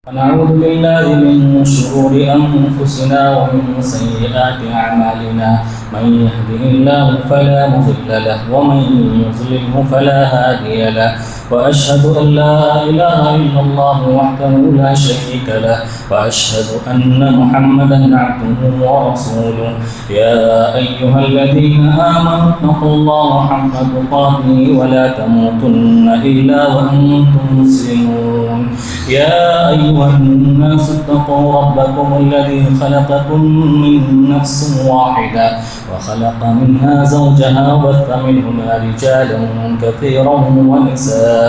ونعوذ بالله من شرور أنفسنا ومن سيئات أعمالنا من يهده الله فلا مضل له ومن يضلله فلا هادي له وأشهد أن لا إله إلا الله وحده لا شريك له وأشهد أن محمدا عبده ورسوله يا أيها الذين آمنوا اتقوا الله حق تقاته ولا تموتن إلا وأنتم مسلمون يا أيها الناس اتقوا ربكم الذي خلقكم من نفس واحدة وخلق منها زوجها وبث منهما رجالا كثيرا ونساء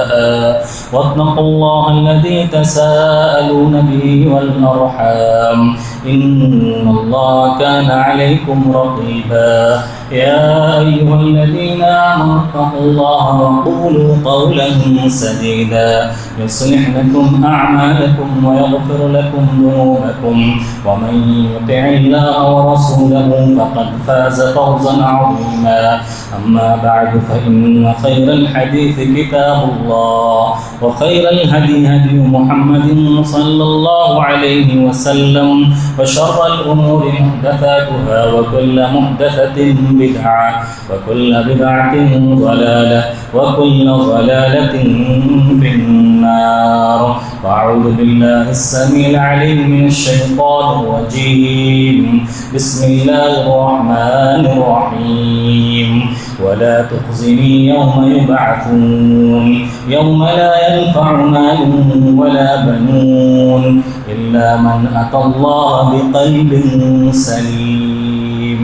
واتقوا الله الذي تساءلون به والأرحام إن الله كان عليكم رقيبا يا أيها الذين آمنوا اتقوا الله وقولوا قولا سديدا يصلح لكم أعمالكم ويغفر لكم ذنوبكم ومن يطع الله ورسوله فقد فاز فوزا عظيما أما بعد فإن خير الحديث كتاب الله وخير الهدي هدي محمد صلى الله عليه وسلم وشر الأمور محدثاتها وكل محدثة بدعة وكل بدعة ضلالة وكل ضلالة في النار وأعوذ بالله السميع العليم من الشيطان الرجيم بسم الله الرحمن الرحيم ولا تخزني يوم يبعثون يوم لا ينفع مال ولا بنون إلا من أتى الله بقلب سليم.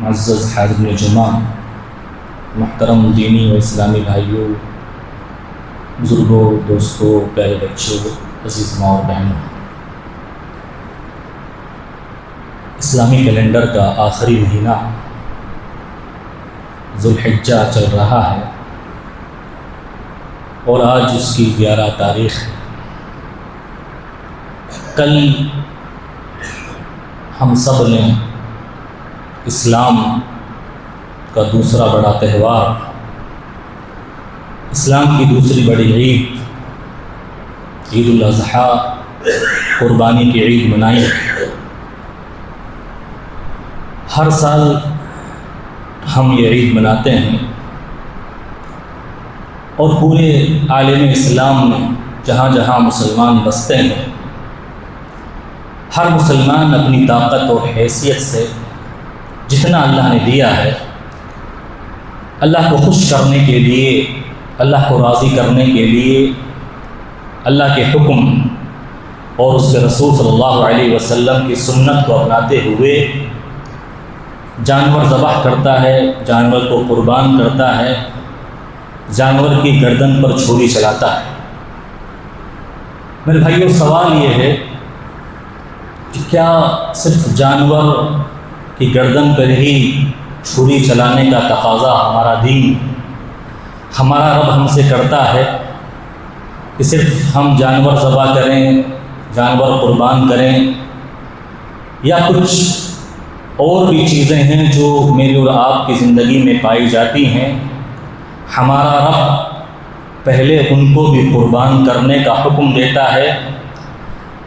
معزز حاضرین جمعہ، محترم دینی و اسلامی بھائیوں، بزرگوں، دوستوں، پیارے بچوں، عزیز ماں اور بہنوں، اسلامی کیلنڈر کا آخری مہینہ ذوالحجہ چل رہا ہے اور آج اس کی 11 تاریخ ہے. کل ہم سب نے اسلام کا دوسرا بڑا تہوار، اسلام کی دوسری بڑی عید، عید الاضحیٰ، قربانی کی عید منائی. ہر سال ہم یہ عید مناتے ہیں اور پورے عالم اسلام میں جہاں جہاں مسلمان بستے ہیں، ہر مسلمان اپنی طاقت اور حیثیت سے جتنا اللہ نے دیا ہے، اللہ کو خوش کرنے کے لیے، اللہ کو راضی کرنے کے لیے، اللہ کے حکم اور اس کے رسول صلی اللہ علیہ وسلم کی سنت کو اپناتے ہوئے جانور ذبح کرتا ہے، جانور کو قربان کرتا ہے، جانور کی گردن پر چھری چلاتا ہے. میرے بھائیوں، سوال یہ ہے کہ کیا صرف جانور کی گردن پر ہی چھری چلانے کا تقاضا ہمارا دین، ہمارا رب ہم سے کرتا ہے کہ صرف ہم جانور ذبح کریں، جانور قربان کریں، یا کچھ اور بھی چیزیں ہیں جو میری اور آپ کی زندگی میں پائی جاتی ہیں؟ ہمارا رب پہلے ان کو بھی قربان کرنے کا حکم دیتا ہے،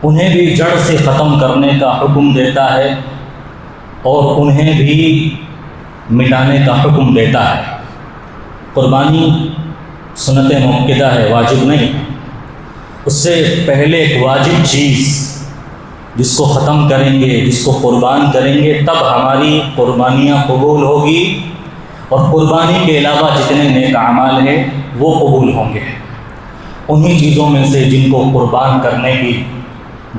انہیں بھی جڑ سے ختم کرنے کا حکم دیتا ہے اور انہیں بھی مٹانے کا حکم دیتا ہے. قربانی سنت مؤکدہ ہے، واجب نہیں. اس سے پہلے ایک واجب چیز جس کو ختم کریں گے، جس کو قربان کریں گے، تب ہماری قربانیاں قبول ہوگی اور قربانی کے علاوہ جتنے نیک اعمال ہیں وہ قبول ہوں گے. انہی چیزوں میں سے جن کو قربان کرنے کی،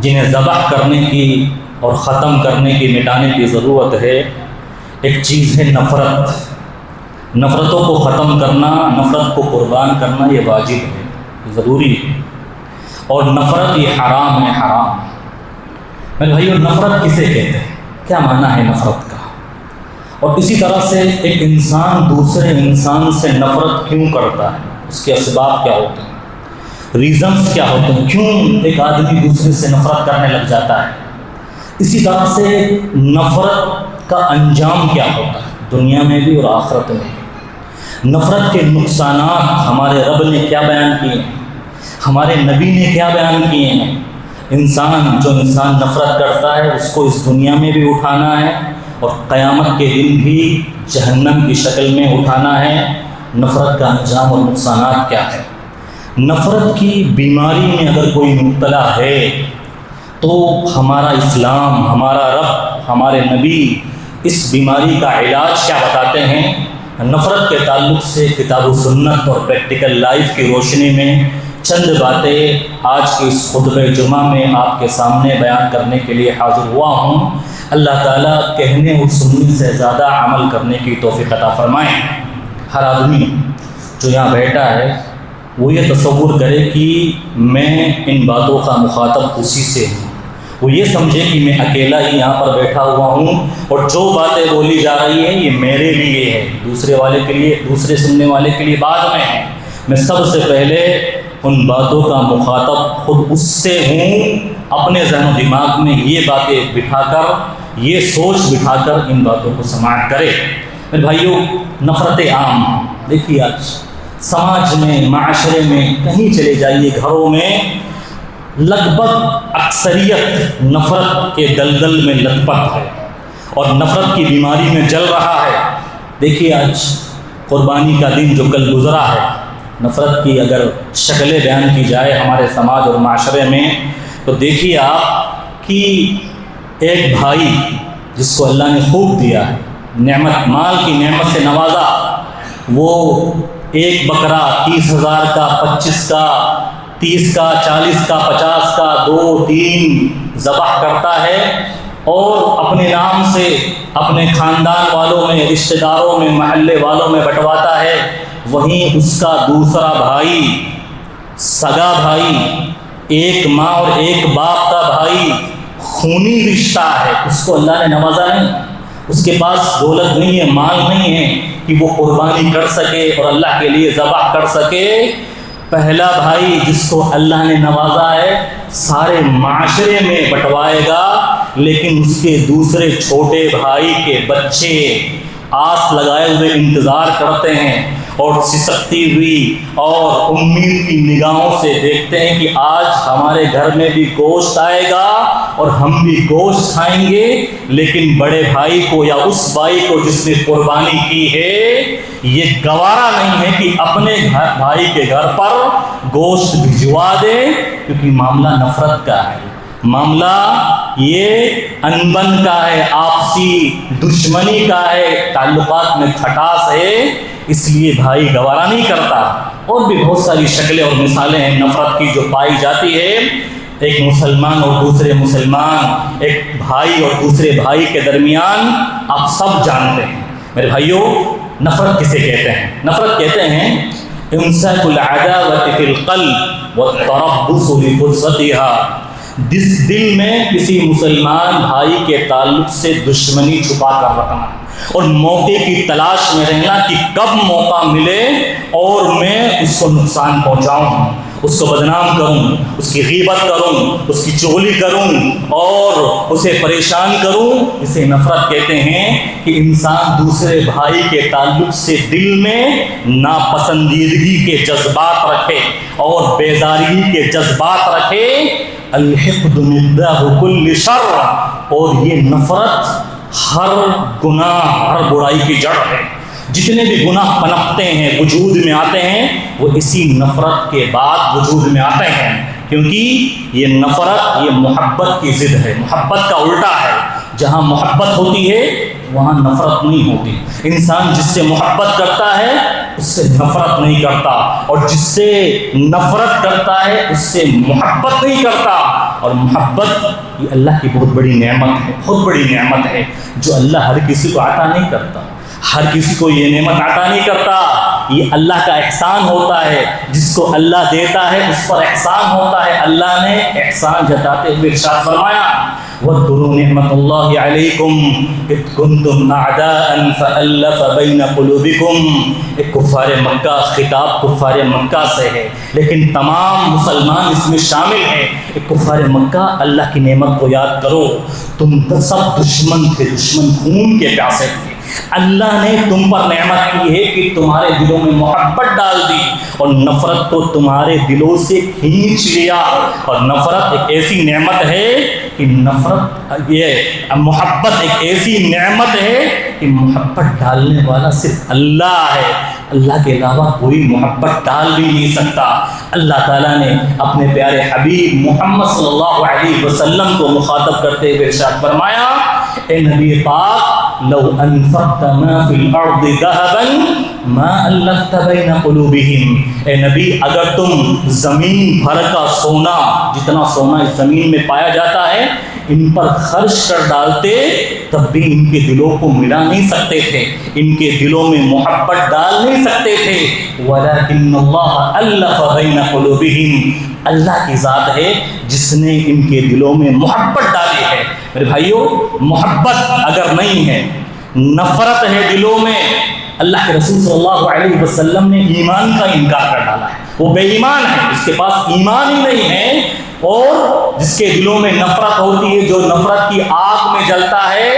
جنہیں ذبح کرنے کی اور ختم کرنے کی، مٹانے کی ضرورت ہے، ایک چیز ہے نفرت. نفرتوں کو ختم کرنا، نفرت کو قربان کرنا یہ واجب ہے، ضروری ہے. اور نفرت یہ حرام ہے، حرام. میرے بھائیو، نفرت کسے کہتے ہیں؟ کیا معنی ہے نفرت کا؟ اور اسی طرح سے ایک انسان دوسرے انسان سے نفرت کیوں کرتا ہے؟ اس کے اسباب کیا ہوتے ہیں؟ ریزنز کیا ہوتے ہیں؟ کیوں ایک آدمی دوسرے سے نفرت کرنے لگ جاتا ہے؟ اسی طرح سے نفرت کا انجام کیا ہوتا ہے، دنیا میں بھی اور آخرت میں بھی؟ نفرت کے نقصانات ہمارے رب نے کیا بیان کیے ہیں؟ ہمارے نبی نے کیا بیان کیے ہیں؟ جو انسان نفرت کرتا ہے اس کو اس دنیا میں بھی اٹھانا ہے اور قیامت کے دن بھی جہنم کی شکل میں اٹھانا ہے۔ نفرت کا انجام اور نقصانات کیا ہے؟ نفرت کی بیماری میں اگر کوئی مبتلا ہے تو ہمارا اسلام، ہمارا رب، ہمارے نبی اس بیماری کا علاج کیا بتاتے ہیں؟ نفرت کے تعلق سے کتاب و سنت اور پریکٹیکل لائف کی روشنی میں چند باتیں آج کے اس خطبہ جمعہ میں آپ کے سامنے بیان کرنے کے لیے حاضر ہوا ہوں۔ اللہ تعالیٰ کہنے اور سننے سے زیادہ عمل کرنے کی توفیق عطا فرمائیں۔ ہر آدمی جو یہاں بیٹھا ہے وہ یہ تصور کرے کہ میں ان باتوں کا مخاطب اسی سے ہوں، وہ یہ سمجھے کہ میں اکیلا ہی یہاں پر بیٹھا ہوا ہوں اور جو باتیں بولی جا رہی ہیں یہ میرے لیے ہے، دوسرے سننے والے کے لیے بعد میں ہے۔ میں سب سے پہلے ان باتوں کا مخاطب خود اس سے ہوں۔ اپنے ذہن و دماغ میں یہ باتیں بٹھا کر، یہ سوچ بٹھا کر ان باتوں کو سماعت کرے۔ میرے بھائیوں، نفرت عام دیکھیے آج سماج میں، معاشرے میں، کہیں چلے جائیے، گھروں میں لگ بھگ اکثریت نفرت کے دلدل میں لت پت ہے اور نفرت کی بیماری میں جل رہا ہے۔ دیکھیے آج قربانی کا دن جو کل گزرا ہے، نفرت کی اگر شکلیں بیان کی جائے ہمارے سماج اور معاشرے میں تو دیکھیے آپ کہ ایک بھائی جس کو اللہ نے خوب دیا ہے، نعمت، مال کی نعمت سے نوازا، وہ ایک بکرا 30,000 کا، 25 کا، 30 کا، 40 کا، 50 کا، 2 3 ذبح کرتا ہے اور اپنے نام سے اپنے خاندان والوں میں، رشتہ داروں میں، محلے والوں میں بٹواتا ہے۔ وہیں اس کا دوسرا بھائی، سگا بھائی، ایک ماں اور ایک باپ کا بھائی، خونی رشتہ ہے، اس کو اللہ نے نوازا نہیں، اس کے پاس دولت نہیں ہے، مال نہیں ہے کہ وہ قربانی کر سکے اور اللہ کے لیے ذبح کر سکے۔ پہلا بھائی جس کو اللہ نے نوازا ہے سارے معاشرے میں بٹوائے گا، لیکن اس کے دوسرے چھوٹے بھائی کے بچے آس لگائے ہوئے انتظار کرتے ہیں اور سسکتی ہوئی اور امید کی نگاہوں سے دیکھتے ہیں کہ آج ہمارے گھر میں بھی گوشت آئے گا اور ہم بھی گوشت کھائیں گے، لیکن بڑے بھائی کو یا اس بھائی کو جس نے قربانی کی ہے یہ گوارا نہیں ہے کہ اپنے بھائی کے گھر پر گوشت بھجوا دے، کیونکہ معاملہ نفرت کا ہے، معاملہ یہ انبن کا ہے، آپسی دشمنی کا ہے، تعلقات میں کھٹاس ہے، اس لیے بھائی گوارا نہیں کرتا۔ اور بھی بہت ساری شکلیں اور مثالیں ہیں نفرت کی جو پائی جاتی ہے۔ ایک مسلمان اور دوسرے مسلمان، ایک بھائی اور دوسرے بھائی کے درمیان آپ سب جانتے ہیں۔ میرے بھائیوں، نفرت کسے کہتے ہیں؟ نفرت کہتے ہیں امساک العداوۃ فی القلب والتربص لفرصتها، جس دل میں کسی مسلمان بھائی کے تعلق سے دشمنی چھپا کر رکھنا اور موقع کی تلاش میں رہنا کہ کب موقع ملے اور میں اس کو نقصان پہنچاؤں، اس کو بدنام کروں، اس کی غیبت کروں، اس کی چغلی کروں اور اسے پریشان کروں۔ اسے نفرت کہتے ہیں کہ انسان دوسرے بھائی کے تعلق سے دل میں ناپسندیدگی کے جذبات رکھے اور بیزاری کے جذبات رکھے۔ الحقد مفتاح کل شر، اور یہ نفرت ہر گناہ، ہر برائی کی جڑ ہے۔ جتنے بھی گناہ پنپتے ہیں، وجود میں آتے ہیں، وہ اسی نفرت کے بعد وجود میں آتے ہیں، کیونکہ یہ نفرت یہ محبت کی ضد ہے، محبت کا الٹا ہے۔ جہاں محبت ہوتی ہے وہاں نفرت نہیں ہوتی۔ انسان جس سے محبت کرتا ہے اس سے نفرت نہیں کرتا، اور جس سے نفرت کرتا ہے اس سے محبت نہیں کرتا۔ اور محبت یہ اللہ کی بہت بڑی نعمت ہے، بہت بڑی نعمت ہے جو اللہ ہر کسی کو عطا نہیں کرتا، ہر کسی کو یہ نعمت عطا نہیں کرتا۔ یہ اللہ کا احسان ہوتا ہے، جس کو اللہ دیتا ہے اس پر احسان ہوتا ہے۔ اللہ نے احسان جتاتے ہوئے ارشاد فرمایا وَاذْكُرُوا نِعْمَةَ اللَّهِ عَلَيْكُمْ إِذْ كُنْتُمْ أَعْدَاءً فَأَلَّفَ بَيْنَ قُلُوبِكُمْ۔ ایک کفار مکہ، خطاب کفار مکہ سے ہے، لیکن تمام مسلمان اس میں شامل ہیں۔ ایک کفار مکہ، اللہ کی نعمت کو یاد کرو، تم سب دشمن تھے، دشمن خون کے پیاسے تھے، اللہ نے تم پر نعمت کی ہے کہ تمہارے دلوں میں محبت ڈال دی اور نفرت کو تمہارے دلوں سے کھینچ لیا. اور نفرت ایک ایسی نعمت ہے کہ محبت ایک ایسی نعمت ہے کہ محبت ڈالنے والا صرف اللہ ہے. اللہ کے علاوہ کوئی محبت ڈال بھی نہیں سکتا. اللہ تعالیٰ نے اپنے پیارے حبیب محمد صلی اللہ علیہ وسلم کو مخاطب کرتے ہوئے ارشاد فرمایا، اے نبی پاک، لو انفقت ما فی الارض ذهبا ما الفت بین قلوبہم. اے نبی، اگر تم زمین بھر کا سونا، جتنا سونا اس زمین میں پایا جاتا ہے، ان پر خرچ کر ڈالتے تب بھی ان کے دلوں کو ملا نہیں سکتے تھے، ان کے دلوں میں محبت ڈال نہیں سکتے تھے. وَلَكِنَّ اللَّهَ أَلَّفَ بَيْنَ قُلُوبِهِمْ. اللہ کی ذات ہے جس نے ان کے دلوں میں محبت ڈالی ہے. میرے بھائیوں، محبت اگر نہیں ہے، نفرت ہے دلوں میں، اللہ کے رسول صلی اللہ علیہ وسلم نے ایمان کا انکار کر ڈالا ہے. وہ بے ایمان ہے، اس کے پاس ایمان ہی نہیں ہے. اور جس کے دلوں میں نفرت ہوتی ہے، جو نفرت کی آگ میں جلتا ہے،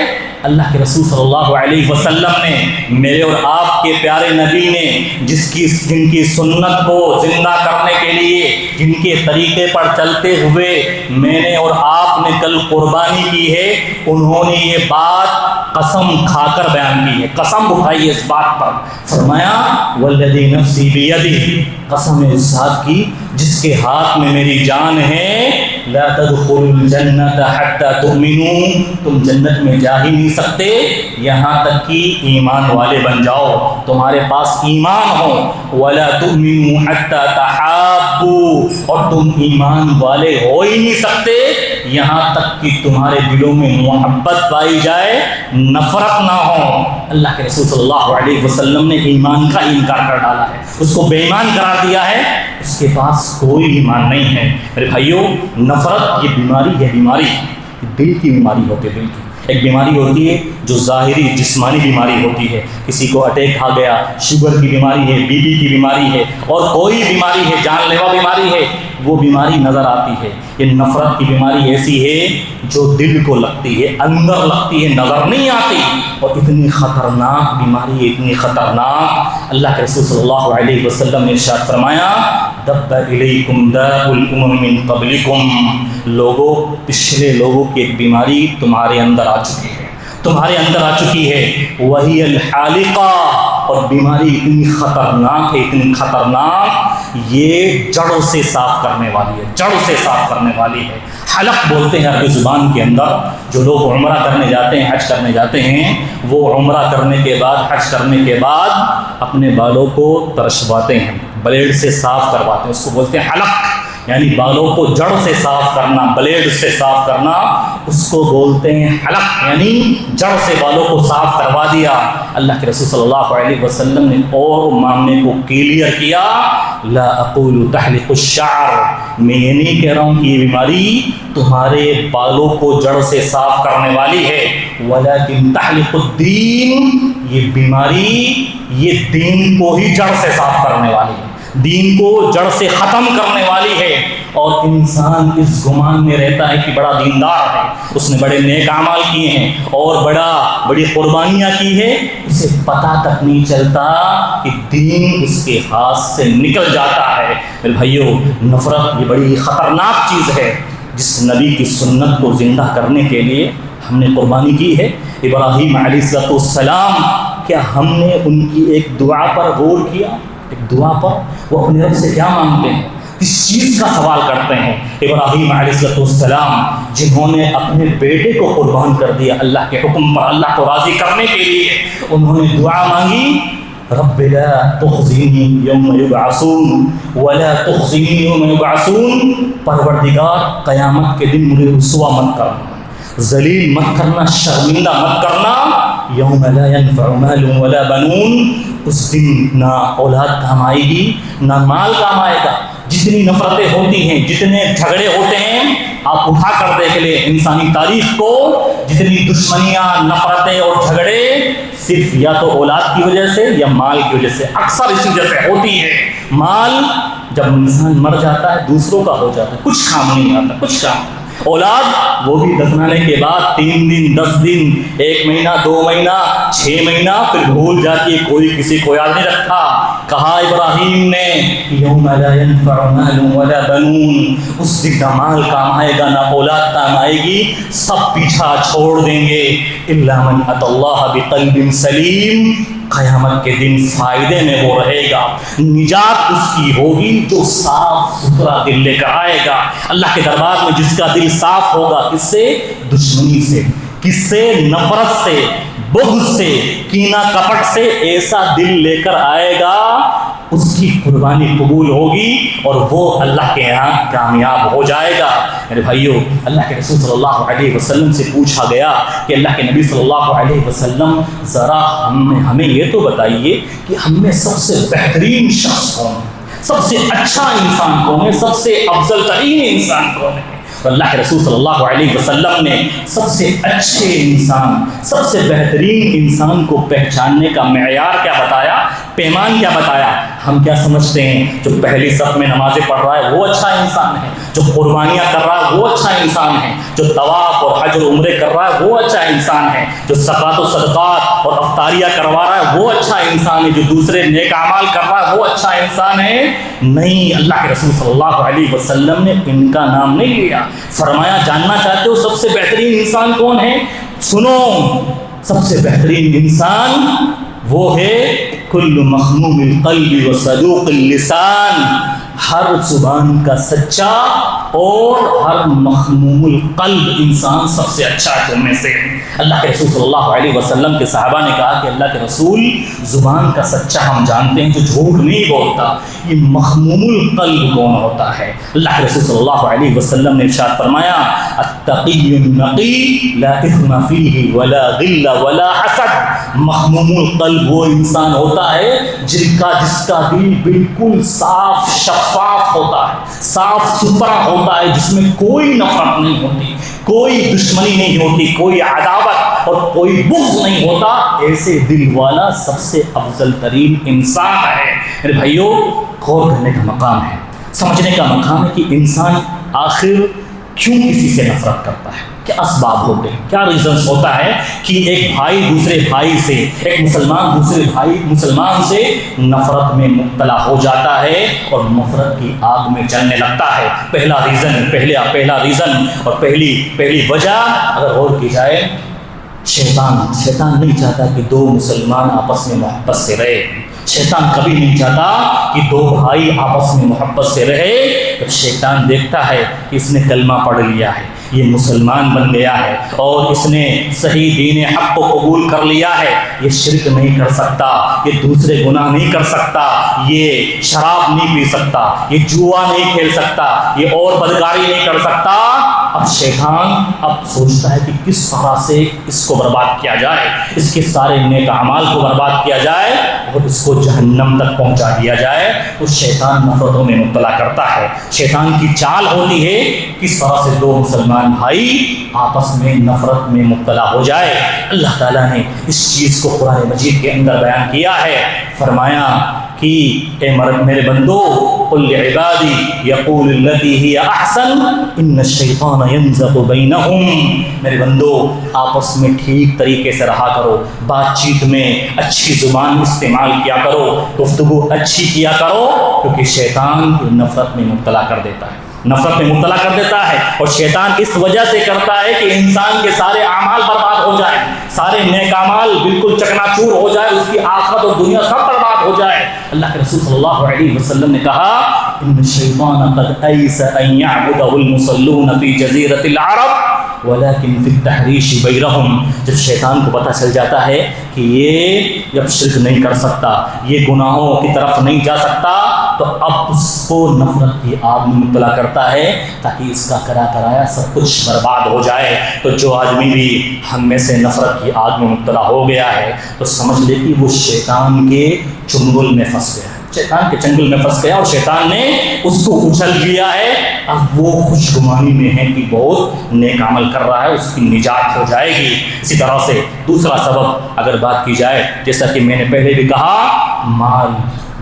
اللہ کے رسول صلی اللہ علیہ وسلم نے، میرے اور آپ کے پیارے نبی نے جن کی سنت کو زندہ کرنے کے لیے، جن کے طریقے پر چلتے ہوئے میں نے اور آپ نے کل قربانی کی ہے، انہوں نے یہ بات قسم کھا کر بیان کی ہے، قسم اٹھائی اس بات پر. فرمایا والذی نفسی بیدہ، قسم اس ذات کی جس کے ہاتھ میں میری جان ہے، لا تدخلوا الجنۃ حتی تؤمنوا، تم جنت میں جا ہی نہیں سکتے یہاں تک کہ ایمان والے بن جاؤ، تمہارے پاس ایمان ہو. ولا تؤمنوا حتی تحابوا، اور تم ایمان والے ہو ہی نہیں سکتے یہاں تک کہ تمہارے دلوں میں محبت پائی جائے، نفرت نہ ہو. اللہ کے رسول صلی اللہ علیہ وسلم نے ایمان کا انکار کر ڈالا ہے، اس کو بے ایمان قرار دیا ہے، اس کے پاس کوئی ایمان نہیں ہے. میرے بھائیوں، نفرت یہ بیماری ہے، بیماری دل کی بیماری ہوتی ہے. دل کی ایک بیماری ہوتی ہے جو ظاہری جسمانی بیماری ہوتی ہے، کسی کو اٹیک آ گیا، شوگر کی بیماری ہے، بی پی کی بیماری ہے، اور کوئی بیماری ہے، جان لیوا بیماری ہے، وہ بیماری نظر آتی ہے. یہ نفرت کی بیماری ایسی ہے جو دل کو لگتی ہے، اندر لگتی ہے، نظر نہیں آتی، اور اتنی خطرناک بیماری ہے، اتنی خطرناک. اللہ کے رسول صلی اللہ علیہ وسلم نے ارشاد فرمایا، دب الیکم داء الامم من قبلکم، لوگوں، پچھلے لوگوں کی ایک بیماری تمہارے اندر آ چکی ہے، تمہارے اندر آ چکی ہے، وہی الحالقہ، اور بیماری اتنی خطرناک ہے، اتنی خطرناک، یہ جڑوں سے صاف کرنے والی ہے، جڑوں سے صاف کرنے والی ہے. حلق بولتے ہیں عربی زبان کے اندر. جو لوگ عمرہ کرنے جاتے ہیں، حج کرنے جاتے ہیں، وہ عمرہ کرنے کے بعد، حج کرنے کے بعد اپنے بالوں کو ترشواتے ہیں، بلیڈ سے صاف کرواتے ہیں، اس کو بولتے ہیں حلق، یعنی بالوں کو جڑ سے صاف کرنا، بلیڈ سے صاف کرنا، اس کو بولتے ہیں حلق، یعنی جڑ سے بالوں کو صاف کروا دیا. اللہ کے رسول صلی اللہ علیہ وسلم نے اور معاملے کو کلیئر کیا، لا اقول تحلق الشعر، میں یہ نہیں کہہ رہا ہوں کہ یہ بیماری تمہارے بالوں کو جڑ سے صاف کرنے والی ہے، ولیکن تحلق الدین، یہ بیماری یہ دین کو ہی جڑ سے صاف کرنے والی ہے، دین کو جڑ سے ختم کرنے والی ہے. اور انسان اس گمان میں رہتا ہے کہ بڑا دیندار ہے، اس نے بڑے نیک اعمال کیے ہیں اور بڑی قربانیاں کی ہے، اسے پتہ تک نہیں چلتا کہ دین اس کے ہاتھ سے نکل جاتا ہے. میرے بھائیوں، نفرت یہ بڑی خطرناک چیز ہے. جس نبی کی سنت کو زندہ کرنے کے لیے ہم نے قربانی کی ہے، ابراہیم علیہ السلام، کیا ہم نے ان کی ایک دعا پر غور کیا؟ ایک دعا پر وہ اپنے رب سے کیا مانگتے ہیں، کس چیز کا سوال کرتے ہیں؟ ابراہیم علیہ السلام جنہوں نے اپنے بیٹے کو قربان کر دیا اللہ کے حکم پر، اللہ کو راضی کرنے کے لیے، انہوں نے دعا مانگی، رب لا تخزنی یوم یبعثون ولا تخزنی یوم یبعثون، پروردگار قیامت کے دن مجھے رسوا مت کرنا، ذلیل مت کرنا، شرمندہ مت کرنا. یوم لا ينفع مال ولا بنون، اس دن نہ اولاد کام آئے گی نہ مال کام آئے گا. جتنی نفرتیں ہوتی ہیں، جتنے جھگڑے ہوتے ہیں، آپ اٹھا کر دیکھ لیں انسانی تاریخ کو، جتنی دشمنیاں، نفرتیں اور جھگڑے صرف یا تو اولاد کی وجہ سے یا مال کی وجہ سے، اکثر اسی وجہ سے ہوتی ہے. مال جب انسان مر جاتا ہے دوسروں کا ہو جاتا ہے، کچھ کام نہیں آتا، کچھ کام. اولاد وہ بھی دفنانے کے بعد 3 دن 10 دن 1 مہینہ 2 مہینہ 6 مہینہ پھر بھول جاتی ہے، کوئی کسی کو یاد نہیں رکھتا۔ کہا ابراہیم نے یوم لا ينفع مال ولا بنون، اس دن نہ مال کام آئے گا نہ اولاد کام آئے گی، سب پیچھا چھوڑ دیں گے، الا من اتى اللہ بقلب سلیم، قیامت کے دن فائدے میں وہ رہے گا، نجات اس کی ہوگی جو صاف ستھرا دل لے کر آئے گا اللہ کے دربار میں، جس کا دل صاف ہوگا، کس سے؟ دشمنی سے، کس سے؟ نفرت سے، بغض سے، کینہ کپٹ سے، ایسا دل لے کر آئے گا اس کی قربانی قبول ہوگی اور وہ اللہ کے یہاں کامیاب ہو جائے گا۔ میرے بھائیو، اللہ کے رسول صلی اللہ علیہ وسلم سے پوچھا گیا کہ اللہ کے نبی صلی اللہ علیہ وسلم ذرا ہمیں یہ تو بتائیے کہ ہم میں سب سے بہترین شخص کون ہے، سب سے اچھا انسان کون ہے، سب سے افضل ترین انسان کون ہے؟ اللہ کے رسول صلی اللہ علیہ وسلم نے سب سے اچھے انسان، سب سے بہترین انسان کو پہچاننے کا معیار کیا بتایا، پیمان کیا بتایا؟ ہم کیا سمجھتے ہیں جو پہلی صف میں نمازیں پڑھ رہا ہے وہ اچھا انسان ہے، جو قربانیاں کر رہا ہے وہ اچھا انسان ہے، جو طواف اور حج اور عمرے کر رہا ہے وہ اچھا انسان ہے، جو زکوٰۃ و صدقات اور افطاریاں کروا رہا ہے وہ اچھا انسان ہے، جو دوسرے نیک اعمال کر رہا ہے وہ اچھا انسان ہے؟ نہیں، اللہ کے رسول صلی اللہ علیہ وسلم نے ان کا نام نہیں لیا، فرمایا جاننا چاہتے ہو سب سے بہترین انسان کون ہے؟ سنو، سب سے بہترین انسان وہ ہے کل مخموم القلب و صدوق اللسان، ہر زبان کا سچا اور ہر مخموم القلب انسان سب سے اچھا ہے تم میں سے۔ اللہ کے رسول صلی اللہ علیہ وسلم کے صحابہ نے کہا کہ اللہ کے رسول، زبان کا سچا ہم جانتے ہیں جو جھوٹ نہیں بولتا، یہ مخموم القلب کون ہوتا ہے؟ اللہ کے رسول صلی اللہ علیہ وسلم نے ارشاد فرمایا التقی النقی لا اثم فیہ ولا غل ولا حسد، مخموم القلب وہ انسان ہوتا ہے جس کا دل بالکل صاف شفاف ہوتا ہے، صاف ستھرا ہوتا ہے، جس میں کوئی نفرت نہیں ہوتی، کوئی دشمنی نہیں ہوتی، کوئی عداوت اور کوئی بغض نہیں ہوتا، ایسے دل والا سب سے افضل ترین انسان ہے۔ میرے بھائیوں، غور کرنے کا مقام ہے، سمجھنے کا مقام ہے کہ انسان آخر کیوں کسی سے نفرت کرتا ہے، کیا اسباب ہوتے ہیں، کیا ریزنس ہوتا ہے کہ ایک بھائی دوسرے بھائی سے، ایک مسلمان دوسرے بھائی مسلمان سے نفرت میں مبتلا ہو جاتا ہے اور نفرت کی آگ میں جلنے لگتا ہے۔ پہلا ریزن اور پہلی وجہ اگر غور کی جائے، شیطان نہیں چاہتا کہ دو مسلمان آپس میں محبت سے رہے، شیطان کبھی نہیں چاہتا کہ دو بھائی آپس میں محبت سے رہے۔ جب شیطان دیکھتا ہے کہ اس نے کلمہ پڑھ لیا ہے، یہ مسلمان بن گیا ہے اور اس نے صحیح دین حق کو قبول کر لیا ہے، یہ شرک نہیں کر سکتا، یہ دوسرے گناہ نہیں کر سکتا، یہ شراب نہیں پی سکتا، یہ جوا نہیں کھیل سکتا، یہ اور بدکاری نہیں کر سکتا، اب شیطان سوچتا ہے کہ کس طرح سے اس کو برباد کیا جائے، اس کے سارے نیک اعمال کو برباد کیا جائے اور اس کو جہنم تک پہنچا دیا جائے۔ تو شیطان نفرتوں میں مبتلا کرتا ہے، شیطان کی چال ہوتی ہے کس طرح سے دو مسلمان بھائی آپس میں نفرت میں مبتلا ہو جائے۔ اللہ تعالیٰ نے اس چیز کو قرآن مجید کے اندر بیان کیا ہے، فرمایا کہ اے میرے بندو قل لعبادی یقول التی ہی احسن ان الشیطان ینزغ بینہم، میرے بندو آپس میں ٹھیک طریقے سے رہا کرو، بات چیت میں اچھی زبان استعمال کیا کرو، گفتگو اچھی کیا کرو، کیونکہ شیطان نفرت میں مبتلا کر دیتا ہے، نفرت میں مبتلا کر دیتا ہے، اور شیطان اس وجہ سے کرتا ہے کہ انسان کے سارے اعمال برباد ہو جائیں، سارے نیک اعمال بالکل چکنا چور ہو جائے، اس کی آخرت اور دنیا سب برباد ہو جائے۔ اللہ کے رسول صلی اللہ علیہ وسلم نے کہا ان الشیطان قد ایس ان یعبدہ المصلون فی جزیرۃ العرب ولكن فی التحریش بینہم، جب شیطان کو پتہ چل جاتا ہے کہ یہ جب شرک نہیں کر سکتا، یہ گناہوں کی طرف نہیں جا سکتا، تو اب اس کو نفرت کی آگ میں مبتلا کرتا ہے تاکہ اس کا کرایا سب کچھ برباد ہو جائے۔ تو جو آدمی بھی ہم میں سے نفرت کی آگ میں مبتلا ہو گیا ہے تو سمجھ لے کہ وہ شیطان کے چنگل میں پھنس گیا، شیطان کے چنگل میں پھنس گیا اور شیطان نے اس کو اچھل لیا ہے۔ اب وہ خوشگمانی میں ہے کہ بہت نیک عمل کر رہا ہے، اس کی نجات ہو جائے گی۔ اسی طرح سے دوسرا سبب اگر بات کی جائے، جیسا کہ میں نے پہلے بھی کہا، مال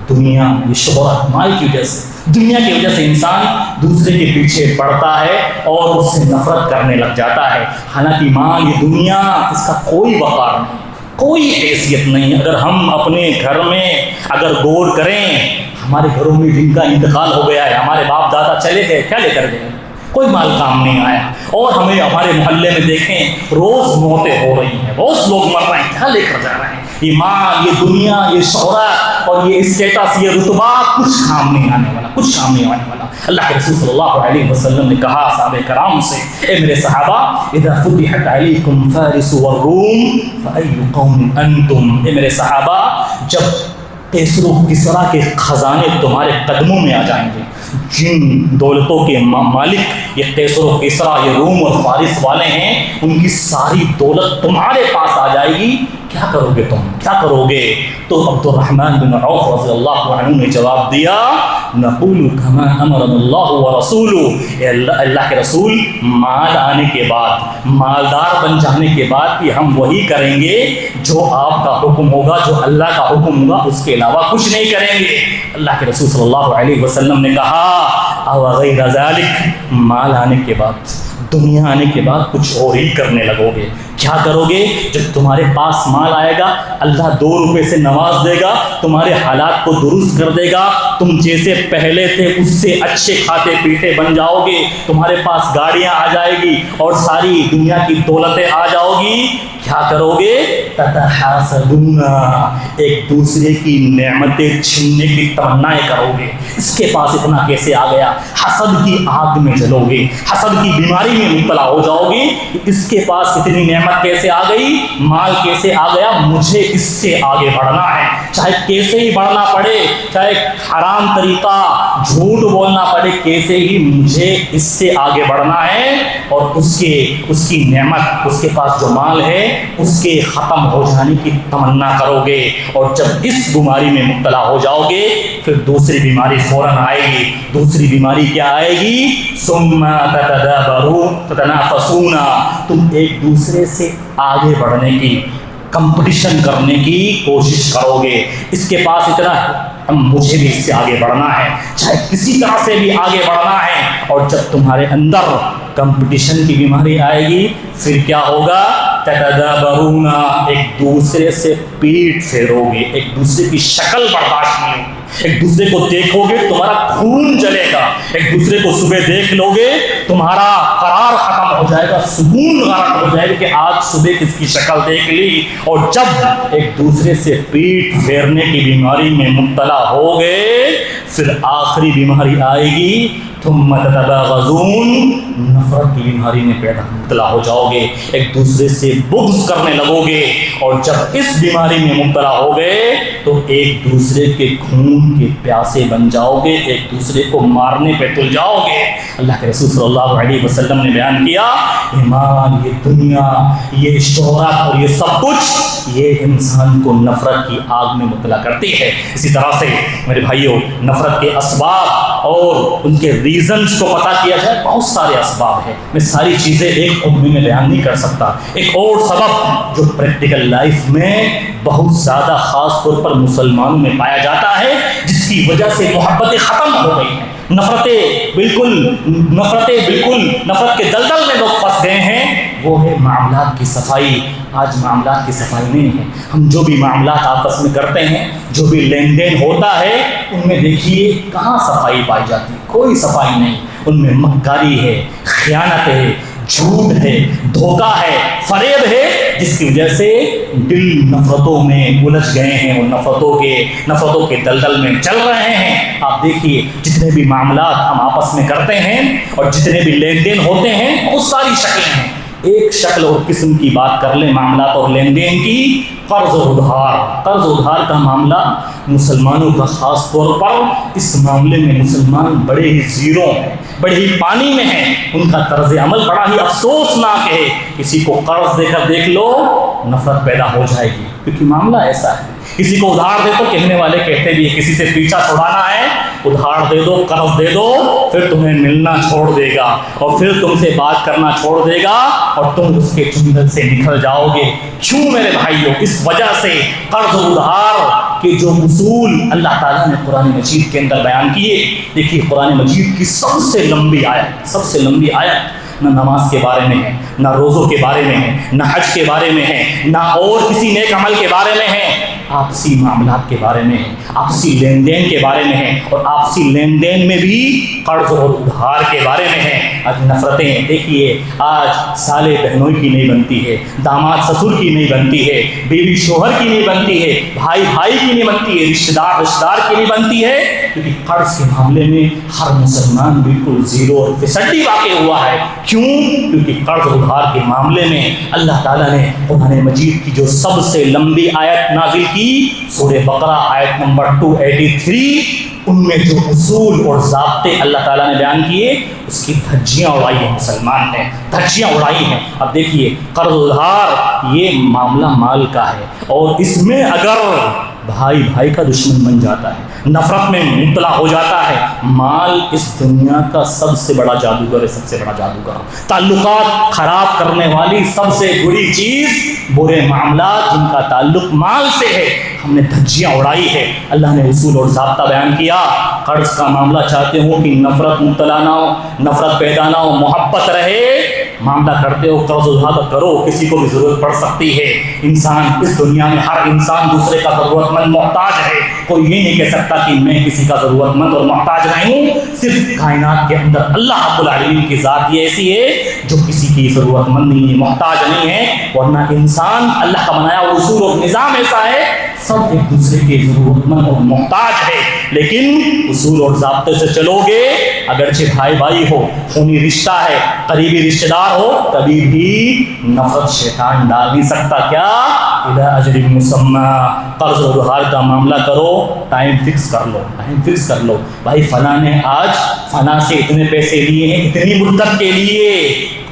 دنیا، یہ شہرت، مال کی وجہ سے، دنیا کی وجہ سے انسان دوسرے کے پیچھے پڑتا ہے اور اس سے نفرت کرنے لگ جاتا ہے۔ حالانکہ مال، یہ دنیا، اس کا کوئی وقار نہیں، کوئی حیثیت نہیں۔ اگر ہم اپنے گھر میں اگر غور کریں، ہمارے گھروں میں جن کا انتقال ہو گیا ہے، ہمارے باپ دادا چلے گئے، کیا لے کر گئے؟ کوئی مال کام نہیں آیا، اور ہمیں ہمارے محلے میں دیکھیں روز موتیں ہو رہی ہیں، روز لوگ مر رہے ہیں، کیا لے کر جا رہے ہیں؟ یہ مال، یہ دنیا، یہ شہرت اور یہ اسٹیٹس، یہ رتبہ کچھ کام نہیں آنے والا، کچھ کام نہیں آنے والا۔ اللہ کے رسول صلی اللہ علیہ وسلم نے کہا صحابہ کرام سے، اے میرے صحابہ، اذا فتحت علیکم فارس والروم فأی قوم انتم، اے میرے صحابہ، جب کیسر و کسریٰ کے خزانے تمہارے قدموں میں آ جائیں گے، جن دولتوں کے مالک یہ کیسر و کسریٰ، یہ روم اور فارس والے ہیں، ان کی ساری دولت تمہارے پاس آ جائے گی، کیا کرو گے تم؟ کیا کرو گے؟ تو عبد الرحمن بن عوف رضی اللہ عنہ نے جواب دیا، نقول کما امرنا اللہ ورسولہ، اللہ کے رسول، مال آنے کے بعد، مالدار بن جانے کے بعد بھی ہم وہی کریں گے جو آپ کا حکم ہوگا، جو اللہ کا حکم ہوگا، اس کے علاوہ کچھ نہیں کریں گے۔ اللہ کے رسول صلی اللہ علیہ وسلم نے کہا، او غیر ذالک، مال آنے کے بعد، دنیا آنے کے بعد کچھ اور ہی کرنے لگو گے۔ کیا کرو گے؟ جب تمہارے پاس مال آئے گا، اللہ 2 روپے سے نواز دے گا، تمہارے حالات کو درست کر دے گا، تم جیسے پہلے تھے اس سے اچھے کھاتے پیتے بن جاؤ گے، تمہارے پاس گاڑیاں آ جائے گی اور ساری دنیا کی دولتیں آ جاؤ گی۔ کیا کرو گے؟ تتحاسدون، ایک دوسرے کی نعمتیں چھیننے کی تمنائیں کرو گے، اس کے پاس اتنا کیسے آ گیا؟ حسد کی آگ میں جلو گے، حسد کی بیماری میں مبتلا ہو جاؤ گے، اس کے پاس اتنی نعمت کیسے آ گئی، مال کیسے آ گیا، مجھے اس سے آگے بڑھنا ہے، چاہے کیسے ہی بڑھنا پڑے، چاہے حرام طریقہ، جھوٹ بولنا پڑے، کیسے ہی مجھے اس سے آگے بڑھنا ہے، اور اس کی نعمت، اس کے پاس جو مال ہے اس کے ختم ہو جانے کی تمنا کرو گے، اور جب اس بیماری میں مبتلا ہو جاؤ گے پھر دوسری بیماری فوراً آئے گی۔ دوسری بیماری کیا آئے گی؟ ثم تتنافسون، تم ایک دوسرے سے آگے بڑھنے کی، کمپٹیشن کرنے کی کوشش کرو گے، اس کے پاس اتنا ہے، مجھے بھی اس سے آگے بڑھنا ہے، چاہے کسی طرح سے بھی آگے بڑھنا ہے۔ اور جب تمہارے اندر کمپٹیشن کی بیماری آئے گی پھر کیا ہوگا؟ تتدابرون، ایک دوسرے سے پیٹ پھیرو گے، ایک دوسرے کی شکل برداشت نہیں ہوگی، ایک دوسرے کو دیکھو گے تمہارا خون جلے گا، ایک دوسرے کو صبح دیکھ لو گے تمہارا قرار ختم ہو جائے گا، سکون غلط ہو جائے گا کہ آج صبح کس کی شکل دیکھ لی۔ اور جب ایک دوسرے سے پیٹ پھیرنے کی بیماری میں مبتلا ہو گئے پھر آخری بیماری آئے گی، ثم تتباغضون، نفرت کی بیماری میں مبتلا ہو جاؤ گے، ایک دوسرے سے بغض کرنے لگو گے، اور جب اس بیماری میں مبتلا ہو گئے تو ایک دوسرے کے خون کے پیاسے بن جاؤ گے، ایک دوسرے کو مارنے پہ تل جاؤ گے۔ اللہ کے رسول صلی اللہ علیہ وسلم نے بیان کیا، ایمان، یہ دنیا، یہ شہرت اور یہ سب کچھ، یہ انسان کو نفرت کی آگ میں مبتلا کرتی ہے۔ اسی طرح سے میرے بھائیوں، نفرت کے اسباب اور ان کے ریزنز کو پتہ کیا جائے، بہت سارے اسباب ہیں، میں ساری چیزیں ایک خطبے میں بیان نہیں کر سکتا۔ ایک اور سبب جو پریکٹیکل لائف میں بہت زیادہ خاص طور پر مسلمانوں میں پایا جاتا ہے، جس کی وجہ سے محبتیں ختم ہو گئی ہیں، نفرت کے دلدل میں لوگ پھنس گئے ہیں، وہ ہے معاملات کی صفائی۔ آج معاملات کی صفائی نہیں ہے، ہم جو بھی معاملات آپس میں کرتے ہیں، جو بھی لین دین ہوتا ہے، ان میں دیکھیے کہاں صفائی پائی جاتی ہے؟ کوئی صفائی نہیں، ان میں مکاری ہے، خیانت ہے، جھوٹ ہے، دھوکہ ہے، فریب ہے، جس کی وجہ سے دل نفرتوں میں الجھ گئے ہیں، اور نفرتوں کے دلدل میں چل رہے ہیں۔ آپ دیکھیے جتنے بھی معاملات ہم آپس میں کرتے ہیں اور جتنے بھی لین دین ہوتے ہیں، بہت ساری شکلیں ہیں۔ ایک شکل اور قسم کی بات کر لیں معاملات اور لین دین کی، قرض و ادھار۔ قرض و ادھار کا معاملہ مسلمانوں کا خاص طور پر، اس معاملے میں مسلمان بڑے ہی زیرو ہیں، بڑے ہی پانی میں ہیں، ان کا طرز عمل بڑا ہی افسوسناک ہے۔ کسی کو قرض دے کر دیکھ لو نفرت پیدا ہو جائے گی، کیونکہ معاملہ ایسا ہے۔ کسی کو ادھار دے تو کہنے والے کہتے بھی ہیں، کسی سے پیچھا چھڑانا ہے ادھار دے دو، قرض دے دو، پھر تمہیں ملنا چھوڑ دے گا اور پھر تم سے بات کرنا چھوڑ دے گا اور تم اس کے چنگل سے نکل جاؤ گے۔ کیوں میرے بھائیوں؟ اس وجہ سے قرض و ادھار کے جو اصول اللہ تعالیٰ نے قرآن مجید کے اندر بیان کیے، دیکھیے قرآن مجید کی سب سے لمبی آیت نہ نماز کے بارے میں ہے، نہ روزوں کے بارے میں ہے، نہ حج کے بارے میں ہے، نہ اور کسی نیک عمل کے بارے میں ہے، آپسی معاملات کے بارے میں ہے، آپسی لین دین کے بارے میں ہے، اور آپسی لین دین میں بھی قرض اور ادھار کے بارے میں ہے۔ آج نفرتیں دیکھیے، آج سالے بہنوئی کی نہیں بنتی ہے، داماد سسر کی نہیں بنتی ہے، بیوی شوہر کی نہیں بنتی ہے، بھائی بھائی کی نہیں بنتی ہے، رشتہ دار کی نہیں بنتی ہے، کیونکہ قرض کے معاملے میں ہر مسلمان بالکل زیرو اور فیصدی واقع ہوا ہے۔ کیوں؟ کیونکہ قرض ادھار کے معاملے میں اللہ تعالیٰ نے قرآن مجید کی جو سب سے لمبی آیت نازل کی، سورہ بقرہ آیت نمبر 283، ان میں جو اصول اور ضابطے اللہ تعالیٰ نے بیان کیے، اس کی دھجیاں اڑائی ہیں، مسلمان نے دھجیاں اڑائی ہیں۔ اب دیکھیے، قرض ادھار یہ معاملہ مال کا ہے، اور اس میں اگر بھائی بھائی کا دشمن بن جاتا ہے، نفرت میں مبتلا ہو جاتا ہے، مال اس دنیا کا سب سے بڑا جادوگر ہے، سب سے بڑا جادوگر۔ تعلقات خراب کرنے والی سب سے بری چیز، برے معاملات جن کا تعلق مال سے ہے، ہم نے دھجیاں اڑائی ہے۔ اللہ نے اصول اور ضابطہ بیان کیا۔ قرض کا معاملہ چاہتے ہو کہ نفرت مبتلا نہ ہو، نفرت پیدا نہ ہو، محبت رہے، معاملہ کرتے ہو قرض ادھار کرو، کسی کو بھی ضرورت پڑ سکتی ہے۔ انسان اس دنیا میں ہر انسان دوسرے کا ضرورت مند محتاج ہے، کوئی یہ نہیں کہہ سکتا کہ میں کسی کا ضرورت مند اور محتاج نہیں ہوں۔ صرف کائنات کے اندر اللہ رب العالمین کی ذات یہ ایسی ہے جو کسی کی ضرورت مند نہیں ہے، محتاج نہیں ہے، ورنہ انسان اللہ کا بنایا ہوا اصول اور نظام ایسا ہے، سب ایک دوسرے کے ضرورت مند اور محتاج ہے۔ لیکن اصول اور ضابطے سے چلو گے، اگرچہ بھائی بھائی ہو، خونی رشتہ ہے، قریبی رشتہ دار ہو، کبھی بھی نفرت شیطان ڈال نہیں سکتا۔ کیا؟ الی اجل مسمی، قرض و ادھار کا معاملہ کرو، ٹائم فکس کر لو، ٹائم فکس کر لو، بھائی فلاں نے آج فلاں سے اتنے پیسے لیے ہیں، اتنی مدت کے لیے۔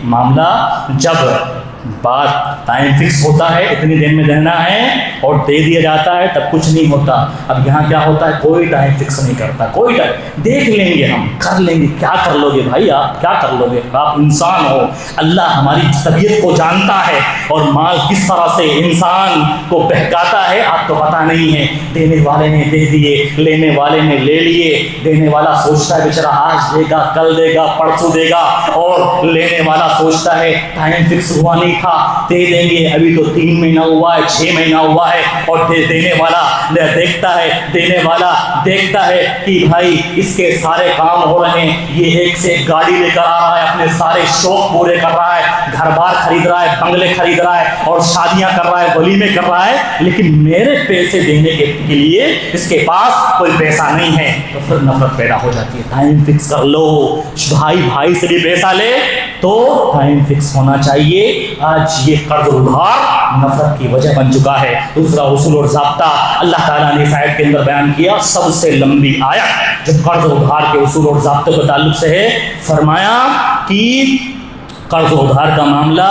معاملہ جب بات ٹائم فکس ہوتا ہے، اتنی دن میں دینا ہے اور دے دیا جاتا ہے، تب کچھ نہیں ہوتا۔ اب یہاں کیا ہوتا ہے؟ کوئی ٹائم فکس نہیں کرتا، کوئی ٹائم، دیکھ لیں گے، ہم کر لیں گے۔ کیا کر لو گے بھائی؟ آپ کیا کر لو گے؟ آپ انسان ہو، اللہ ہماری طبیعت کو جانتا ہے، اور مال کس طرح سے انسان کو بہکاتا ہے آپ کو پتہ نہیں ہے۔ دینے والے نے دے دیے، لینے والے نے لے لیے، دینے والا سوچتا ہے بیچارہ آج دے گا، کل دے گا، پرسوں دے گا، اور لینے والا سوچتا ہے ٹائم فکس ہوا نہیں تھا، دے دیں گے، ابھی تو 3 مہینہ ہوا ہے، 6 مہینہ ہوا ہے، اور دینے والا دیکھتا ہے کہ بھائی اس کے سارے کام ہو رہے ہیں، یہ ایک سے ایک گاڑی لے کر آ رہا ہے، اپنے سارے شوق پورے کر رہا ہے، گھر بار خرید رہا ہے، بنگلے خرید رہا ہے، اور شادیاں کر رہا ہے، ولیمے کر رہا ہے، لیکن میرے پیسے دینے کے لیے اس کے پاس کوئی پیسہ نہیں ہے، تو پھر نفرت پیدا ہو جاتی ہے۔ ٹائم فکس کر لو، بھائی سے بھی پیسہ لے تو ٹائم فکس ہونا چاہیے۔ آج یہ قرض ادھار نفرت کی وجہ بن چکا ہے۔ دوسرا اصول اور ضابطہ اللہ تعالیٰ نے اس آیت کے اندر بیان کیا، سب سے لمبی آیت جو قرض ادھار کے اصول اور ضابطے کے تعلق سے ہے، فرمایا کہ قرض ادھار کا معاملہ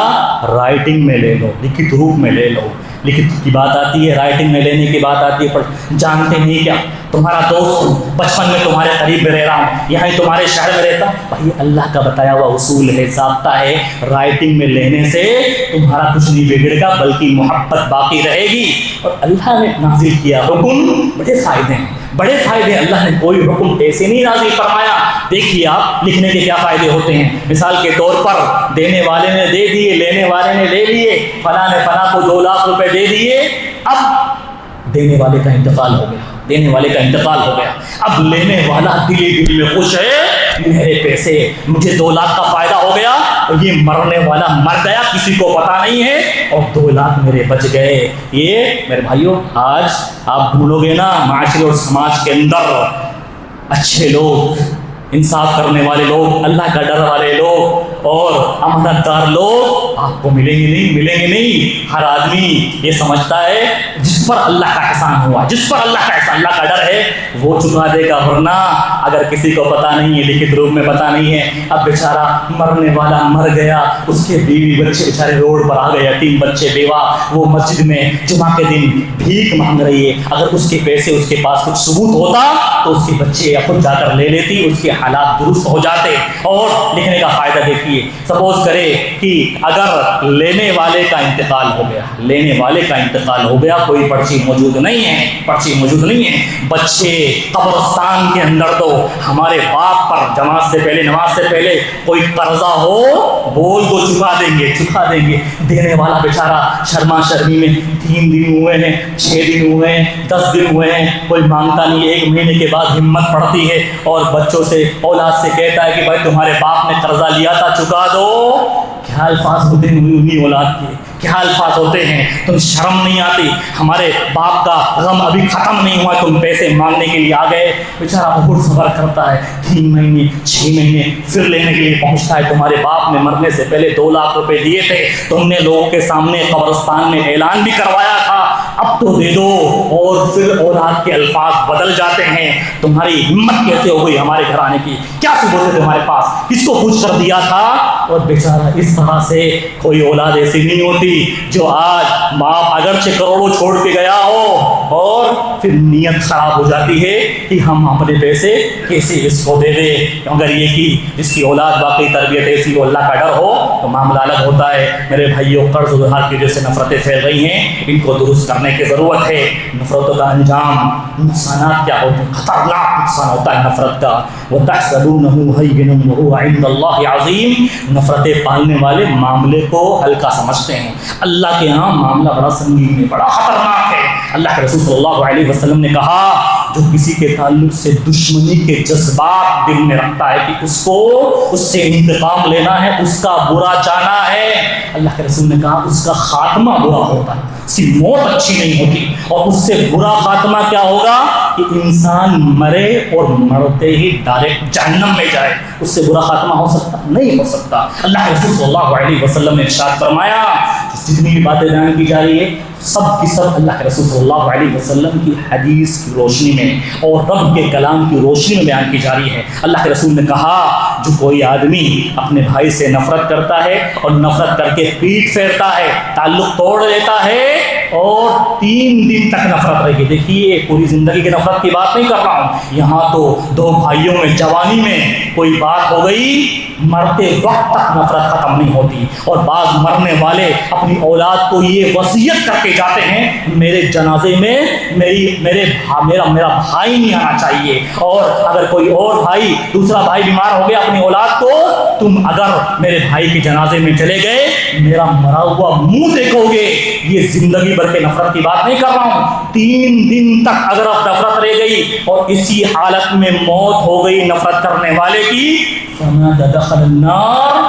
رائٹنگ میں لے لو، لکھت روپ میں لے لو۔ لکھت کی بات آتی ہے، رائٹنگ میں لینے کی بات آتی ہے، پر جانتے نہیں کیا تمہارا دوست بچپن میں تمہارے قریب میں رہ رہا ہوں، یہاں تمہارے شہر میں رہتا ہوں، بھائی اللہ کا بتایا ہوا اصول ہے، ضابطہ ہے، رائٹنگ میں لینے سے تمہارا کچھ نہیں بگڑے گا، بلکہ محبت باقی رہے گی۔ اور اللہ نے نازل کیا حکم، بڑے فائدے ہیں، بڑے فائدے۔ اللہ نے کوئی حکم ایسے نہیں نازل فرمایا۔ دیکھیے آپ لکھنے کے کیا فائدے ہوتے ہیں۔ مثال کے طور پر دینے والے نے دے دیے، لینے والے نے لے لیے، فلاں نے فلاں کو 2 لاکھ روپے دے دیے، اب دینے والے کا انتقال ہو گیا، دینے والے کا انتقال ہو گیا، اب لینے والا دل میں خوش ہے، میرے پیسے، مجھے 2 لاکھ کا فائدہ ہو گیا، اور یہ مرنے والا مر گیا، کسی کو پتا نہیں ہے، اور 2 لاکھ میرے بچ گئے۔ یہ میرے بھائیوں، آج آپ ڈھونڈو گے نا معاشرے اور سماج کے اندر اچھے لوگ، انصاف کرنے والے لوگ، اللہ کا ڈر والے لوگ اور امانت دار لوگ آپ کو ملیں گے نہیں۔ ہر آدمی یہ سمجھتا ہے جس پر اللہ کا احسان ہوا، جس پر اللہ کا احسان، اللہ کا ڈر ہے وہ چکا دے گا، ورنہ اگر کسی کو پتہ نہیں ہے، لکھت روپ میں پتہ نہیں ہے، اب بیچارہ مرنے والا مر گیا، اس کے بیوی بچے بیچارے روڈ پر آ گئے، یتیم بچے بیوہ، وہ مسجد میں جمعہ کے دن بھیک مانگ رہی ہے، اگر اس کے پیسے اس کے پاس کچھ ثبوت ہوتا تو اس کے بچے خود جا کر لے لیتی، اس کے حالات درست ہو جاتے۔ اور لکھنے کا فائدہ دیکھیے، سپوز کرے کہ اگر لینے والے کا انتقال ہو گیا، لینے والے کا انتقال ہو گیا، کوئی پرچی موجود نہیں ہے، پرچی موجود نہیں ہے، بچے قبرستان کے اندر تو ہمارے باپ پر جماعت سے پہلے، نماز سے پہلے کوئی قرضہ ہو بول تو چکا دیں گے، چکا دیں گے، دینے والا بیچارہ شرما شرمی میں 3 دن ہوئے ہیں، 6 دن ہوئے ہیں، 10 دن ہوئے ہیں، کوئی مانگتا نہیں، 1 مہینے کے بعد ہمت پڑتی ہے اور بچوں سے، اولاد سے کہتا ہے کہ بھائی تمہارے باپ نے قرضہ لیا تھا چکا دو۔ کیا الفاظ ہوتے ہیں انہی اولاد کے، کیا الفاظ ہوتے ہیں، تم شرم نہیں آتی، ہمارے باپ کا غم ابھی ختم نہیں ہوا، تم پیسے مانگنے کے لیے آ گئے۔ بیچارہ بہت صبر کرتا ہے، 3 مہینے 6 مہینے پھر لینے کے لیے پہنچتا ہے، تمہارے باپ نے مرنے سے پہلے 2 لاکھ روپے دیے تھے، تم نے لوگوں کے سامنے قبرستان میں اعلان بھی کروایا تھا، اب تو دے دو۔ اور پھر اولاد کے الفاظ بدل جاتے ہیں، تمہاری ہمت کیسے ہو گئی ہمارے گھر آنے کی، کیا ثبوت ہے تمہارے پاس، کس کو پوچھ کر دیا تھا؟ اور بیچارہ اس طرح سے کوئی اولاد ایسی نہیں ہوتی جو آج باپ اگرچہ کروڑوں چھوڑ کے گیا ہو اور پھر نیت خراب ہو جاتی ہے کہ ہم اپنے پیسے کیسے اس کو دے دیں۔ اگر یہ کی جس کی اولاد واقعی تربیت ایسی ہو، اللہ کا ڈر ہو، تو معاملہ الگ ہوتا ہے۔ میرے بھائیوں، قرض ادھار کی وجہ سے نفرتیں پھیل رہی ہیں، ان کو درست کرنے کی ضرورت ہے۔ نفرتوں کا انجام، نقصانات کیا ہوتے ہیں، خطرناک نقصان ہوتا ہے نفرت کا۔ وَتَحْسَبُونَهُ هَيِّنًا وَهُوَ عِندَ اللَّهِ عَظِيمٌ۔ نفرتیں پالنے والے معاملے کو ہلکا سمجھتے ہیں، اللہ کے ہاں معاملہ بڑا سنگین ہے، بڑا خطرناک ہے۔ اللہ کے رسول صلی اللہ علیہ وسلم نے کہا، جو کسی کے تعلق سے دشمنی کے جذبات دل میں رکھتا ہے کہ اس کو اس سے انتقام لینا ہے، اس کا برا چاہنا ہے، اللہ کے رسول نے کہا اس کا خاتمہ برا ہوتا ہے، اس کی موت اچھی نہیں ہوتی۔ اور اس سے برا خاتمہ کیا ہوگا کہ انسان مرے اور مرتے ہی ڈائریکٹ جہنم میں جائے، اس سے برا خاتمہ ہو سکتا نہیں ہو سکتا۔ اللہ کے رسول صلی اللہ علیہ وسلم نے ارشاد فرمایا، جتنی بھی باتیں بیان کی جا رہی ہے سب کی سب اللہ کے رسول صلی اللہ علیہ وسلم کی حدیث کی روشنی میں اور رب کے کلام کی روشنی میں بیان کی جا رہی ہے۔ اللہ کے رسول نے کہا، جو کوئی آدمی اپنے بھائی سے نفرت کرتا ہے اور نفرت کر کے پیٹ پھیرتا ہے، تعلق توڑ لیتا ہے اور 3 دن تک نفرت رہے گی۔ دیکھیے، پوری زندگی کی نفرت کی بات نہیں کر رہا ہوں، یہاں تو 2 بھائیوں میں جوانی میں کوئی بات ہو گئی، مرتے وقت تک نفرت ختم نہیں ہوتی۔ اور بعض مرنے والے اپنی اولاد کو یہ وصیت کر کے جاتے ہیں، میرے جنازے میں میرا بھائی نہیں آنا چاہیے، اور اگر کوئی اور بھائی، دوسرا بھائی بیمار ہو گیا، اپنی اولاد کو، تم اگر میرے بھائی کے جنازے میں چلے گئے میرا مرا ہوا منہ دیکھو گے۔ یہ زندگی بھر کے نفرت کی بات نہیں کر رہا ہوں، 3 دن تک اگر نفرت رہ گئی اور اسی حالت میں موت ہو گئی نفرت کرنے والے کی، دخل النار،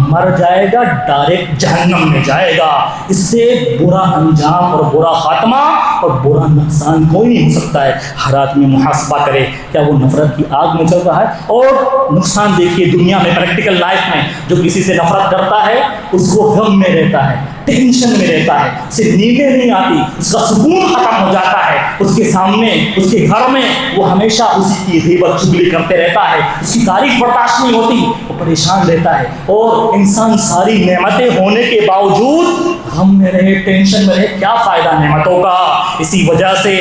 مر جائے گا، ڈائریکٹ جہنم میں جائے گا۔ اس سے برا انجام اور برا خاتمہ اور برا نقصان کوئی نہیں ہو سکتا ہے۔ ہر آدمی محاسبہ کرے، کیا وہ نفرت کی آگ میں چل رہا ہے؟ اور نقصان دیکھیے دنیا میں، پریکٹیکل لائف میں، جو کسی سے نفرت کرتا ہے اس کو غم میں رہتا ہے، ٹینشن میں رہتا ہے، اسے نیندیں نہیں آتی، اس کا سکون ختم ہو جاتا ہے، اس کے سامنے، اس کے گھر میں وہ ہمیشہ اسی کی غیبت چگلی کرتے رہتا ہے، اس کی تعریف برداشت نہیں ہوتی، وہ پریشان رہتا ہے۔ اور انسان ساری نعمتیں ہونے کے باوجود غم میں رہے، ٹینشن میں رہے، کیا فائدہ نعمتوں کا؟ اسی وجہ سے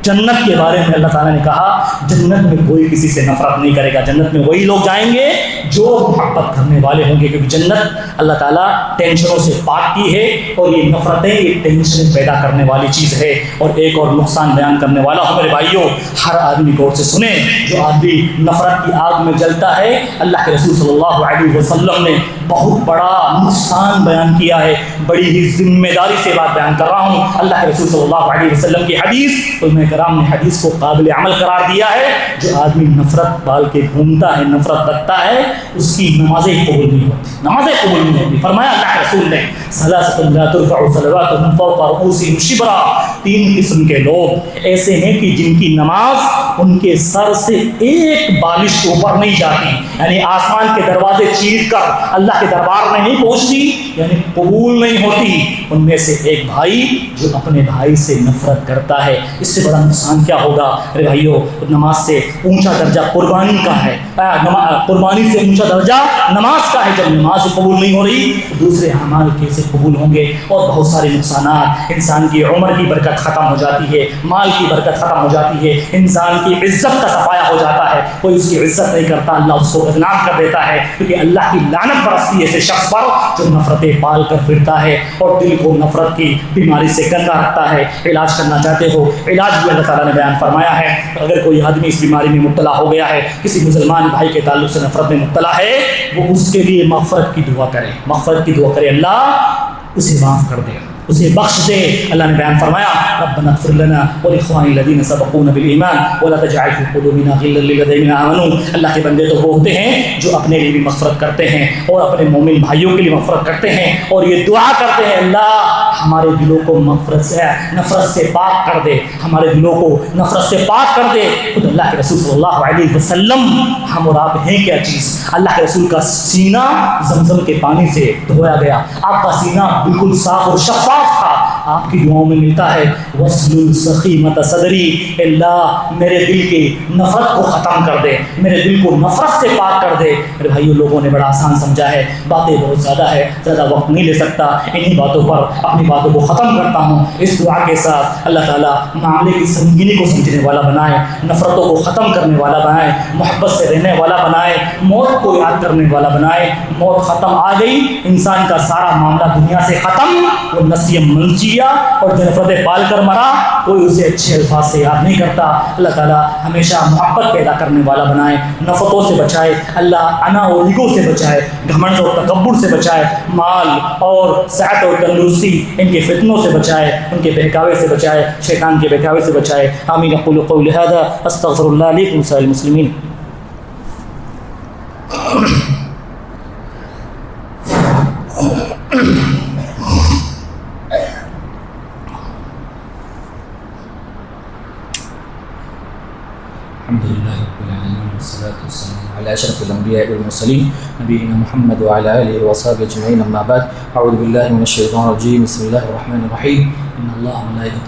جنت کے بارے میں اللہ تعالیٰ نے کہا، جنت میں کوئی کسی سے نفرت نہیں کرے گا، جنت میں وہی لوگ جائیں گے جو محبت کرنے والے ہوں گے، کیونکہ جنت اللہ تعالیٰ ٹینشنوں سے پاک کی ہے، اور یہ نفرتیں، یہ ٹینشنیں پیدا کرنے والی چیز ہے۔ اور ایک اور نقصان بیان کرنے والا ہوں میرے بھائیوں، ہر آدمی غور سے سنیں، جو آدمی نفرت کی آگ میں جلتا ہے، اللہ کے رسول صلی اللہ علیہ وسلم نے بہت بڑا نقصان بیان کیا ہے، بڑی ہی ذمہ داری سے بات بیان کر رہا ہوں۔ اللہ کے رسول صلی اللہ علیہ وسلم کی حدیث، تو میں کرام نے حدیث کو قابل عمل قرار دیا ہے. جو آدمی نفرت پال کے گھومتا ہے، نفرت رکھتا ہے، اس کی نمازیں قبول نہیں ہوتی، نمازیں قبول نہیں ہوتی. فرمایا اللہ رسول نے ثلاثۃ لا ترفع صلواتهم فوق رؤوسهم شبرا، 3 قسم کے لوگ ایسے ہیں کہ جن کی نماز ان کے سر سے ایک بالش اوپر نہیں جاتی، یعنی آسمان کے دروازے چیر کر اللہ کے دربار میں نہیں پہنچتی، یعنی قبول نہیں ہوتی. ان میں سے ایک بھائی جو اپنے بھائی سے نفرت کرتا ہے، اس سے بڑا نقصان کیا ہوگا؟ ارے بھائیو، نماز سے اونچا درجہ قربانی کا ہے، قربانی سے اونچا درجہ نماز کا ہے. جب نماز قبول نہیں ہو رہی تو دوسرے اعمال کیسے قبول ہوں گے؟ اور بہت سارے نقصانات، انسان کی عمر کی برکت ختم ہو جاتی ہے، مال کی برکت ختم ہو جاتی ہے، انسان کی عزت کا صفایا ہو جاتا ہے، کوئی اس کی عزت نہیں کرتا، اللہ اس کو بدنام کر دیتا ہے، کیونکہ اللہ کی لعنت برستی ہے ایسے شخص پر جو نفرتیں پال کر پھرتا ہے اور دل کو نفرت کی بیماری سے گندا رکھتا ہے. علاج کرنا چاہتے ہو، علاج بھی اللہ تعالیٰ نے بیان فرمایا ہے. اگر کوئی آدمی اس بیماری میں مبتلا ہو گیا ہے، کسی مسلمان بھائی کے تعلق سے نفرت میں مبتلا ہے، وہ اس کے لیے مغفرت کی دعا کرے، مغفرت کی دعا کرے، اللہ اسے معاف کر دے، اسے بخش دے. اللہ نے بیان فرمایا ربنا اغفر لنا ولاخواننا الذين سبقونا بالایمان ولا تجعل في قلوبنا غلا للذين امنوا. اللہ کے بندے تو وہ ہوتے ہیں جو اپنے لیے بھی مغفرت کرتے ہیں اور اپنے مومن بھائیوں کے لیے مغفرت کرتے ہیں اور یہ دعا کرتے ہیں اللہ ہمارے دلوں کو نفرت سے پاک کر دے، ہمارے دلوں کو نفرت سے پاک کر دے. خود اللہ کے رسول صلی اللہ علیہ وسلم ہم اور آپ ہیں کیا چیز؟ اللہ کے رسول کا سینہ زمزم کے پانی سے دھویا گیا، آپ کا سینہ بالکل صاف اور شفاف تھا. آپ کی دعاؤں میں ملتا ہے وَاسْلُلْ سَخِيمَةَ صَدْرِي، اللہ میرے دل کی نفرت کو ختم کر دے، میرے دل کو نفرت سے پاک کر دے. میرے بھائیو، لوگوں نے بڑا آسان سمجھا ہے، باتیں بہت زیادہ ہے، زیادہ وقت نہیں لے سکتا، انہی باتوں پر اپنی باتوں کو ختم کرتا ہوں. اس دعا کے ساتھ اللہ تعالیٰ معاملے کی سنگینی کو سمجھنے والا بنائے، نفرتوں کو ختم کرنے والا بنائے، محبت سے رہنے والا بنائے، موت کو یاد کرنے والا بنائے. موت ختم آ گئی، انسان کا سارا معاملہ دنیا سے ختم، وہ نسیم منجیا اور جو نفرتیں پال کر مرا کوئی اسے اچھے الفاظ سے یاد نہیں کرتا. اللہ تعالیٰ ہمیشہ محبت پیدا کرنے والا بنائے، نفرتوں سے بچائے، اللہ انا اور ایگو سے بچائے، گھمنڈ اور تکبر سے بچائے، مال اور صحت اور تندرستی ان کے فتنوں سے بچائے، ان کے بہکاوے سے بچائے، شیطان کے بہکاوے سے بچائے. آمین. اقول قولی ھذا استغفر اللہ لی ولکم ولسائر المسلمین. الحمد لله رب العالمين والصلاة والسلام على أشرف الأنبياء والمرسلين نبينا محمد وعلى آله وصحبه أجمعين. أما بعد، أعوذ بالله من الشيطان الرجيم. بسم الله الرحمن الرحيم. إن الله وملائكته